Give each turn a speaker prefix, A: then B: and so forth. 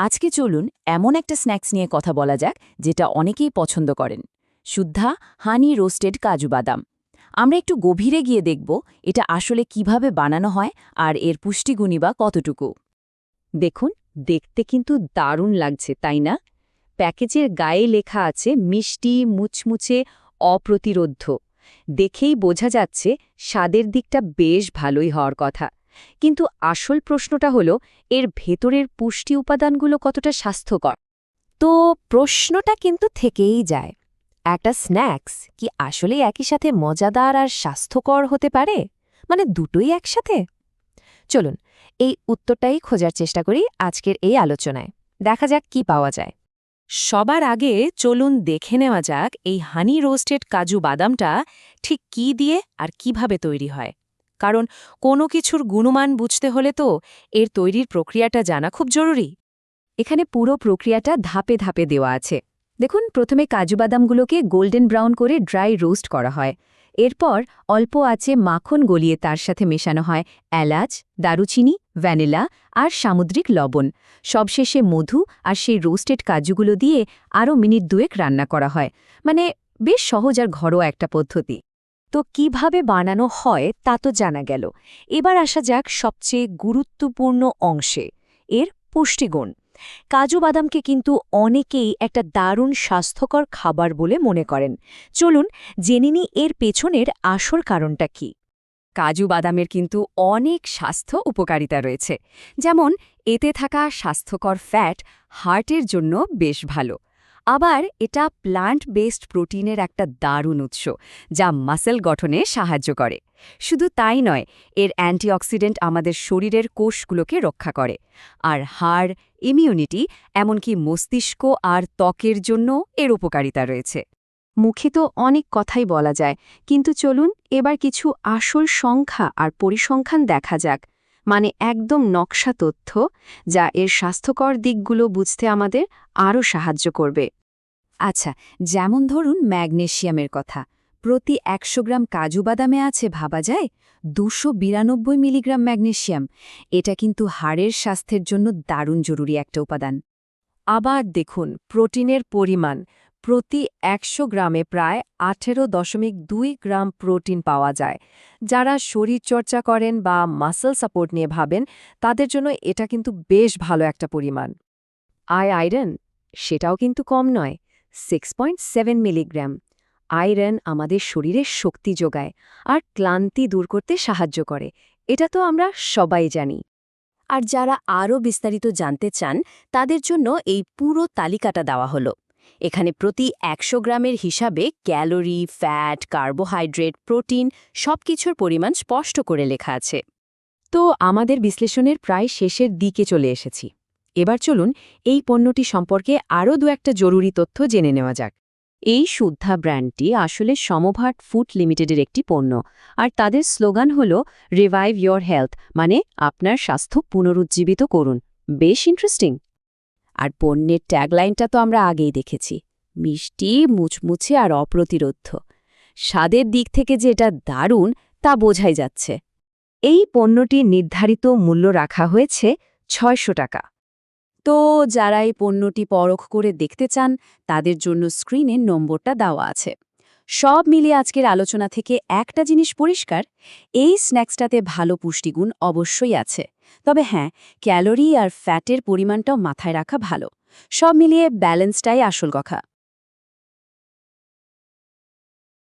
A: আজকে চলুন এমন একটা স্ন্যাক্স নিয়ে কথা বলা যাক যেটা অনেকেই পছন্দ করেন। শুদ্ধা হানি রোস্টেড কাজু বাদাম। আমরা একটু গভীরে গিয়ে দেখব এটা আসলে কিভাবে বানানো হয় আর এর পুষ্টিগুণই বা কতটুকু।
B: দেখুন, দেখতে কিন্তু দারুণ লাগছে তাই না? প্যাকেজের গায়ে লেখা আছে মিষ্টি, মুচমুচে, অপ্রতিরোধ্য। দেখেই বোঝা যাচ্ছে স্বাদের দিকটা বেশ ভালোই হওয়ার কথা। কিন্তু আসল প্রশ্নটা হলো এর ভেতরের পুষ্টি উপাদানগুলো কতটা স্বাস্থ্যকর।
C: তো প্রশ্নটা কিন্তু থেকেই যায়, একটা স্ন্যাক্স কি আসলে একই সাথে মজাদার আর স্বাস্থ্যকর হতে পারে? মানে দুটোই একসাথে? চলুন এই উত্তরটাই খোঁজার চেষ্টা করি আজকের এই আলোচনায়। দেখা যাক কি পাওয়া যায়।
A: সবার আগে চলুন দেখে নেওয়া যাক এই হানি রোস্টেড কাজু বাদামটা ঠিক কী দিয়ে আর কিভাবে তৈরি হয়। কারণ কোনো কিছুর গুণমান বুঝতে হলে তো এর তৈরির প্রক্রিয়াটা জানা খুব জরুরি।
B: এখানে পুরো প্রক্রিয়াটা ধাপে ধাপে দেওয়া আছে। দেখুন, প্রথমে কাজু বাদামগুলোকে গোল্ডেন ব্রাউন করে ড্রাই রোস্ট করা হয়। এরপর অল্প আঁচে মাখন গলিয়ে তার সাথে মেশানো হয় এলাচ, দারুচিনি, ভ্যানিলা আর সামুদ্রিক লবণ। সবশেষে মধু আর সেই রোস্টেড কাজুগুলো দিয়ে আরও মিনিট দুয়েক রান্না করা হয়। মানে বেশ সহজ আর ঘরোয়া একটা পদ্ধতি। তো কিভাবে বানানো হয় তা তো জানা গেল। এবার আসা যাক সবচেয়ে গুরুত্বপূর্ণ অংশে, এর পুষ্টিগুণ। কাজু বাদামকে কিন্তু অনেকেই একটা দারুণ স্বাস্থ্যকর খাবার বলে মনে করেন। চলুন জেনে নিই এর পেছনের আসল কারণটা কি। কাজু বাদামের কিন্তু অনেক স্বাস্থ্য উপকারিতা রয়েছে। যেমন এতে থাকা স্বাস্থ্যকর ফ্যাট হার্টের জন্য বেশ ভালো। আবার এটা প্লান্ট বেসড প্রোটিনের একটা দারুণ উৎস, যা মাসল গঠনে সাহায্য করে। শুধু তাই নয়, এর অ্যান্টিঅক্সিডেন্ট আমাদের শরীরের কোষগুলোকে রক্ষা করে। আর হাড়, ইমিউনিটি, এমনকি মস্তিষ্ক আর ত্বকের জন্য এর উপকারিতা রয়েছে। মুখে তো অনেক কথাই বলা যায়, কিন্তু চলুন এবার কিছু আসল সংখ্যা আর পরিসংখ্যান দেখা যাক। মানে একদম নকশা তথ্য, যা এর স্বাস্থ্যকর দিকগুলো বুঝতে আমাদের আরও সাহায্য করবে। আচ্ছা, যেমন ধরুন ম্যাগনেসিয়ামের কথা। প্রতি ১০০ গ্রাম কাজু বাদামে আছে ভাবা যায় ২৯২ মিলিগ্রাম ম্যাগনেসিয়াম। এটা কিন্তু হাড়ের স্বাস্থ্যের জন্য দারুণ জরুরি একটা উপাদান। আবার দেখুন প্রোটিনের পরিমাণ। প্রতি ১০০ গ্রামে প্রায় ১৮.২ গ্রাম প্রোটিন পাওয়া যায়। যারা শরীরচর্চা করেন বা মাসল সাপোর্ট নিয়ে ভাবেন, তাদের জন্য এটা কিন্তু বেশ ভালো একটা পরিমাণ। আয়রন, সেটাও কিন্তু কম নয়, 6.7 মিলিগ্রাম। আয়রন আমাদের শরীরে শক্তি যোগায় আর ক্লান্তি দূর করতে সাহায্য করে। এটা তো আমরা সবাই জানি। আর যারা আরও বিস্তারিত জানতে চান, তাদের জন্য এই পুরো তালিকাটা দেওয়া হলো। এখানে প্রতি ১০০ গ্রামের হিসাবে ক্যালোরি, ফ্যাট, কার্বোহাইড্রেট, প্রোটিন সবকিছুর পরিমাণ স্পষ্ট করে লেখা আছে। তো আমাদের বিশ্লেষণের প্রায় শেষের দিকে চলে এসেছি। এবার চলুন এই পণ্যটি সম্পর্কে আরও একটা জরুরি তথ্য জেনে নেওয়া যাক। এই শুদ্ধা ব্র্যান্ডটি আসলে সমভাট ফুড লিমিটেডের একটি পণ্য, আর তাদের স্লোগান হল রিভাইভ ইয়োর হেলথ, মানে আপনার স্বাস্থ্য পুনরুজ্জীবিত করুন। বেশ ইন্টারেস্টিং। আর পণ্যের ট্যাগলাইনটা তো আমরা আগেই দেখেছি, মিষ্টি, মুচমুচে আর অপ্রতিরোধ্য। স্বাদের দিক থেকে যে এটা দারুণ তা বোঝাই যাচ্ছে। এই পণ্যটির নির্ধারিত মূল্য রাখা হয়েছে ৬০০ টাকা। তো যারা এই পণ্যটি পরখ করে দেখতে চান, তাদের জন্য স্ক্রিনে নম্বরটা দেওয়া আছে। সব মিলিয়ে আজকের আলোচনা থেকে একটা জিনিস পরিষ্কার, এই স্ন্যাক্সটাতে ভালো পুষ্টিগুণ অবশ্যই আছে। তবে হ্যাঁ, ক্যালোরি আর ফ্যাটের পরিমাণটাও মাথায় রাখা ভালো। সব মিলিয়ে ব্যালেন্সটাই আসল কথা।